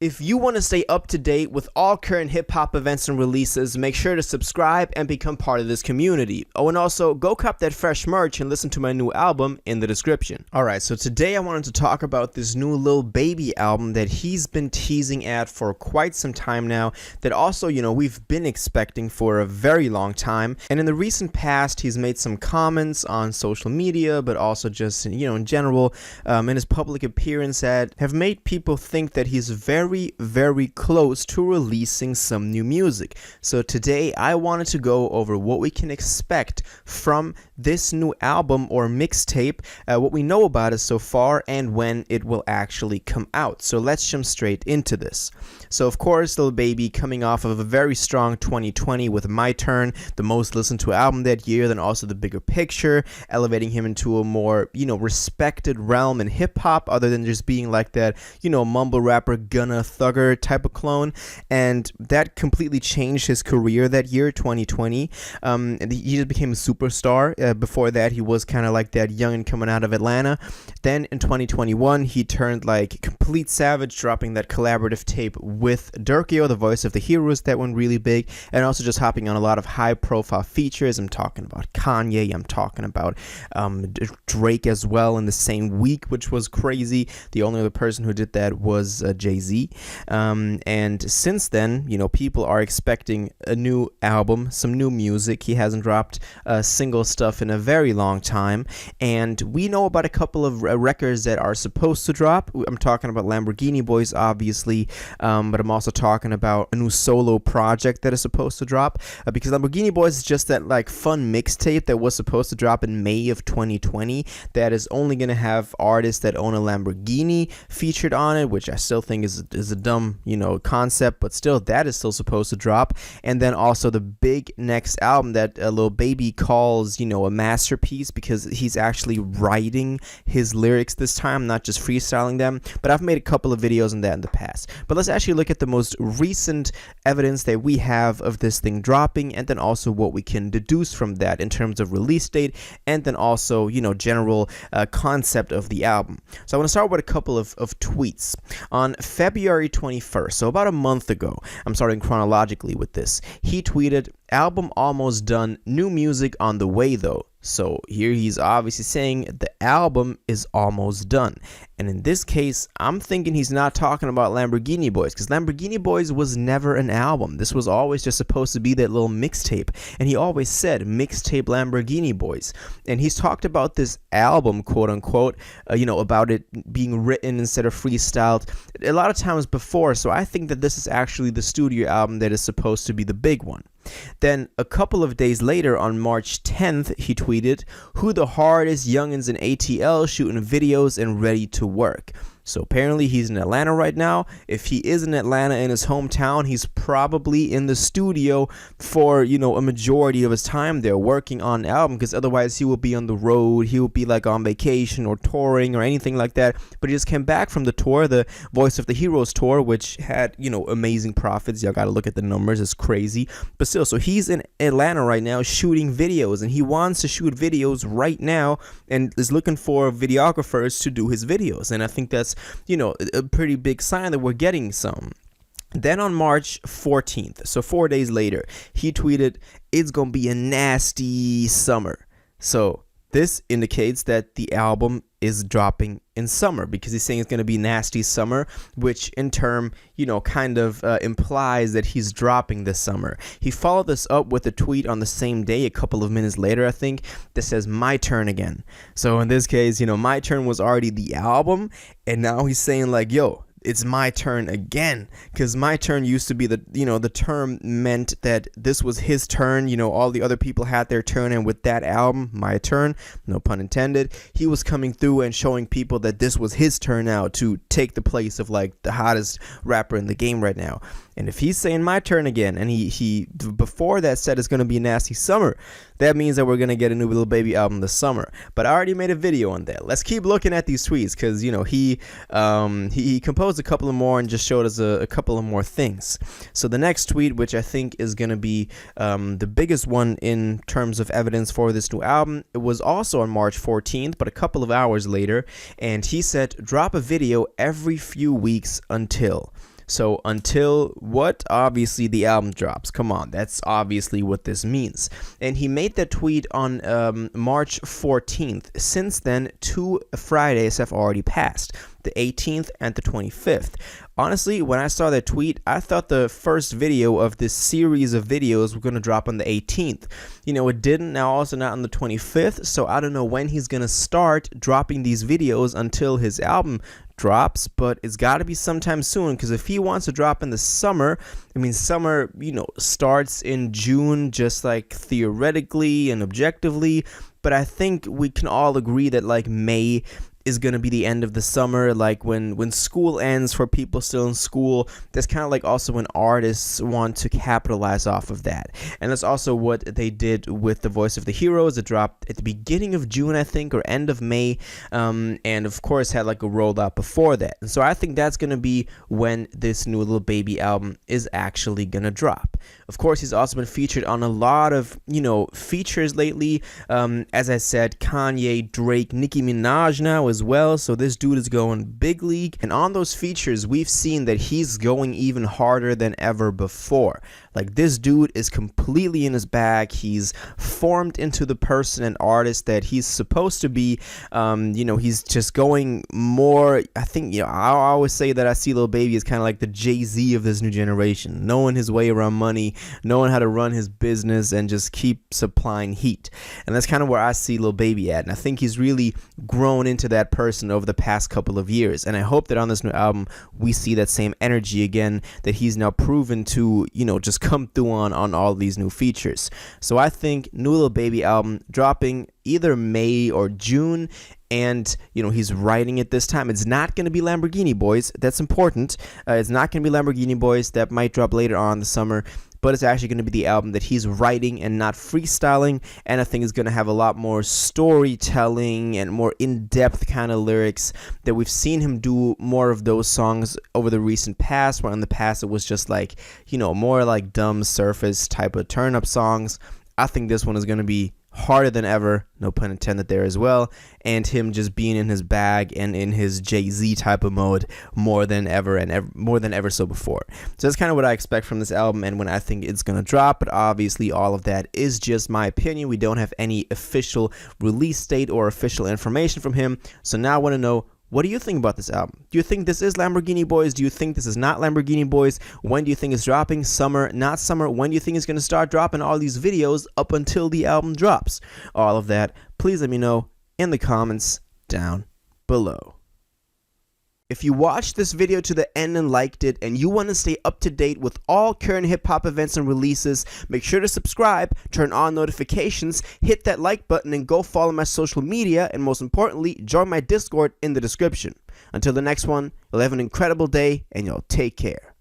If you want to stay up to date with all current hip-hop events and releases, make sure to subscribe and become part of this community. Oh, and also, go cop that fresh merch and listen to my new album in the description. Alright, so today I wanted to talk about this new Lil Baby album that he's been teasing at for quite some time now, that also, we've been expecting for a very long time. And in the recent past, he's made some comments on social media, but also just, in general, in his public appearance that have made people think that he's very close to releasing some new music. So today I wanted to go over what we can expect from this new album or mixtape, what we know about it so far, and when it will actually come out. So let's jump straight into this. So of course, Lil Baby coming off of a very strong 2020 with My Turn, the most listened to album that year, then also The Bigger Picture, elevating him into a more, respected realm in hip hop, other than just being like that, mumble rapper Gunna Thugger type of clone. And that completely changed his career that year, 2020. He just became a superstar. Before that, he was kind of like that youngin' coming out of Atlanta. Then in 2021, he turned like complete savage, dropping that collaborative tape with Durkio, the voice of the Heroes, that went really big, and also just hopping on a lot of high-profile features. I'm talking about Kanye, I'm talking about Drake as well in the same week, which was crazy. The only other person who did that was Jay-Z. And since then, people are expecting a new album, some new music. He hasn't dropped single stuff in a very long time, and we know about a couple of records that are supposed to drop. I'm talking about Lamborghini Boys, obviously, but I'm also talking about a new solo project that is supposed to drop, because Lamborghini Boys is just that like fun mixtape that was supposed to drop in May of 2020 that is only going to have artists that own a Lamborghini featured on it, which I still think is a dumb, concept, but still, that is still supposed to drop. And then also the big next album that Lil Baby calls, a masterpiece, because he's actually writing his lyrics this time, not just freestyling them. But I've made a couple of videos on that in the past. But let's actually look at the most recent evidence that we have of this thing dropping, and then also what we can deduce from that in terms of release date, and then also, general concept of the album. So I want to start with a couple of tweets. On February 21st, so about a month ago, I'm starting chronologically with this, he tweeted, "Album almost done, new music on the way though." So here he's obviously saying the album is almost done. And in this case, I'm thinking he's not talking about Lamborghini Boys, because Lamborghini Boys was never an album. This was always just supposed to be that little mixtape. And he always said mixtape Lamborghini Boys. And he's talked about this album, quote unquote, about it being written instead of freestyled a lot of times before. So I think that this is actually the studio album that is supposed to be the big one. Then a couple of days later, on March 10th, he tweeted, "Who the hardest youngins in ATL shooting videos and ready to work." So apparently he's in Atlanta right now. If he is in Atlanta in his hometown, he's probably in the studio for, a majority of his time there working on an album, because otherwise he will be on the road. He will be like on vacation or touring or anything like that. But he just came back from the tour, the Voice of the Heroes tour, which had, amazing profits. Y'all got to look at the numbers. It's crazy. But still, so he's in Atlanta right now shooting videos, and he wants to shoot videos right now and is looking for videographers to do his videos. And I think that's a pretty big sign that we're getting some. Then on March 14th, so 4 days later, he tweeted, "It's gonna be a nasty summer." So this indicates that the album is dropping in summer, because he's saying it's going to be nasty summer, which in turn, kind of implies that he's dropping this summer. He followed this up with a tweet on the same day, a couple of minutes later, I think, that says, "My turn again." So in this case, My Turn was already the album, and now he's saying like, yo, it's my turn again, because my turn used to be the term meant that this was his turn. All the other people had their turn, and with that album, My Turn, no pun intended, he was coming through and showing people that this was his turn now to take the place of like the hottest rapper in the game right now. And if he's saying my turn again, and he before that said it's going to be a nasty summer, that means that we're going to get a new Lil Baby album this summer. But I already made a video on that. Let's keep looking at these tweets, because, you know, he composed a couple of more and just showed us a couple of more things. So the next tweet, which I think is going to be the biggest one in terms of evidence for this new album, it was also on March 14th, but a couple of hours later. And he said, drop a video every few weeks until. So until what? Obviously the album drops. Come on, that's obviously what this means. And he made that tweet on March 14th. Since then, 2 Fridays have already passed, the 18th and the 25th. Honestly, when I saw that tweet, I thought the first video of this series of videos were going to drop on the 18th. You know, it didn't, now also not on the 25th, so I don't know when he's going to start dropping these videos until his album drops, but it's got to be sometime soon, because if he wants to drop in the summer, I mean, summer, you know, starts in June, just like theoretically and objectively, but I think we can all agree that like May is going to be the end of the summer, like when school ends for people still in school. That's kind of like also when artists want to capitalize off of that. And that's also what they did with The Voice of the Heroes. It dropped at the beginning of June, I think, or end of May, and of course had like a rollout before that. And so I think that's going to be when this new Lil Baby album is actually going to drop. Of course, he's also been featured on a lot of, you know, features lately. As I said, Kanye, Drake, Nicki Minaj now as well, so this dude is going big league, and on those features we've seen that he's going even harder than ever before. Like, this dude is completely in his bag. He's formed into the person and artist that he's supposed to be. You know, he's just going more, I think, you know, I always say that I see Lil Baby as kind of like the Jay-Z of this new generation, knowing his way around money, knowing how to run his business and just keep supplying heat. And that's kind of where I see Lil Baby at, and I think he's really grown into that person over the past couple of years, and I hope that on this new album we see that same energy again that he's now proven to, you know, just come through on all these new features. So I think new Lil Baby album dropping either May or June, and you know, he's writing it this time. It's not going to be Lamborghini Boys, that's important. It's not going to be Lamborghini Boys, that might drop later on in the summer, but it's actually going to be the album that he's writing and not freestyling, and I think it's going to have a lot more storytelling and more in-depth kind of lyrics that we've seen him do more of those songs over the recent past, where in the past it was just like, you know, more like dumb surface type of turn-up songs. I think this one is going to be harder than ever, no pun intended there as well, and him just being in his bag and in his Jay-Z type of mode more than ever and more than ever so before. So that's kind of what I expect from this album and when I think it's gonna drop, but obviously all of that is just my opinion. We don't have any official release date or official information from him, so now I want to know, what do you think about this album? Do you think this is Lamborghini Boys? Do you think this is not Lamborghini Boys? When do you think it's dropping? Summer, not summer? When do you think it's going to start dropping all these videos up until the album drops? All of that, please let me know in the comments down below. If you watched this video to the end and liked it, and you want to stay up to date with all current hip-hop events and releases, make sure to subscribe, turn on notifications, hit that like button, and go follow my social media, and most importantly, join my Discord in the description. Until the next one, you'll have an incredible day, and y'all take care.